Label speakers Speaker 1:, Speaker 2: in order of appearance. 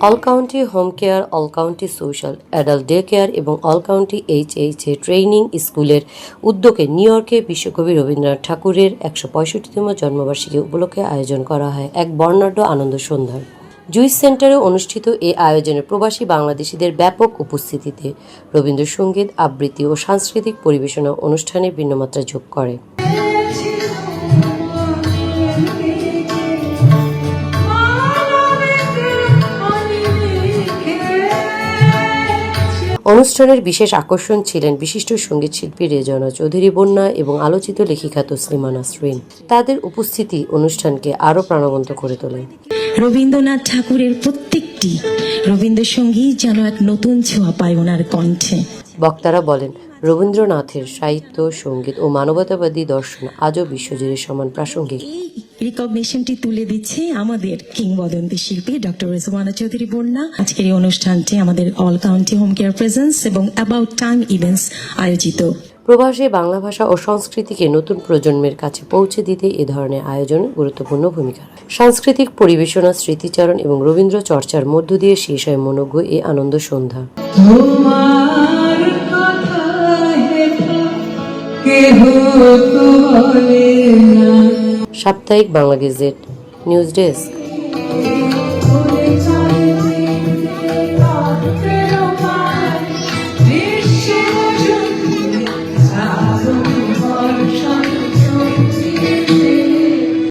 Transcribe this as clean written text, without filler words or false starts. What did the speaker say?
Speaker 1: All county home care, all county social adult day care এবং all county এইচএইচএ training স্কুলের উদ্যোগে new ইয়র্কে বিশ্বকবি রবীন্দ্রনাথ ঠাকুরের ১৬৫তম জন্মবার্ষিকী উপলক্ষে আয়োজন করা হয় এক বর্ণাঢ্য আনন্দ সন্ধ্যার। জুইস সেন্টারে অনুষ্ঠিত এ আয়োজনে প্রবাসী বাংলাদেশিদের ব্যাপক উপস্থিতিতে রবীন্দ্রসঙ্গীত, আবৃত্তি ও সাংস্কৃতিক পরিবেশনা অনুষ্ঠানে ভিন্নমাত্রা যোগ করে। অনুষ্ঠানের বিশেষ আকর্ষণ ছিলেন বিশিষ্ট সঙ্গীত শিল্পী রেজওয়ানা চৌধুরী বন্যা এবং আলোচিত লেখিকা তসলিমা নাসরিন। তাদের উপস্থিতি অনুষ্ঠানকে আরও প্রাণবন্ত করে তোলে।
Speaker 2: রবীন্দ্রনাথ ঠাকুরের প্রত্যেকটি রবীন্দ্রসঙ্গীত যেন এক নতুন ছোঁয়া পায় ওনার কণ্ঠে।
Speaker 1: বক্তারা বলেন, রবীন্দ্রনাথের সাহিত্য, সঙ্গীত ও মানবতাবাদী দর্শন আজও বিশ্বজুড়ে সমান প্রাসঙ্গিক।
Speaker 2: রিকগনিশনটি তুলে দিচ্ছে আমাদের কিংবদন্তি শিল্পী ডক্টর রেজওয়ানা চৌধুরী বন্যা। আজকের এই অনুষ্ঠানটি আমাদের all county home care presence এবং অ্যাবাউট টাইম ইভেন্টস আয়োজিত।
Speaker 1: প্রবাসে বাংলা ভাষা ও সংস্কৃতিকে নতুন প্রজন্মের কাছে পৌঁছে দিতে এ ধরনের আয়োজন গুরুত্বপূর্ণ ভূমিকা রাখে। সাংস্কৃতিক পরিবেশনা, স্মৃতিচারণ এবং রবীন্দ্র চর্চার মধ্য দিয়ে শেষ হয় মনোজ্ঞ এই আনন্দ সন্ধ্যা। সাপ্তাহিক বাংলা গেজেট, নিউজ ডেস্ক।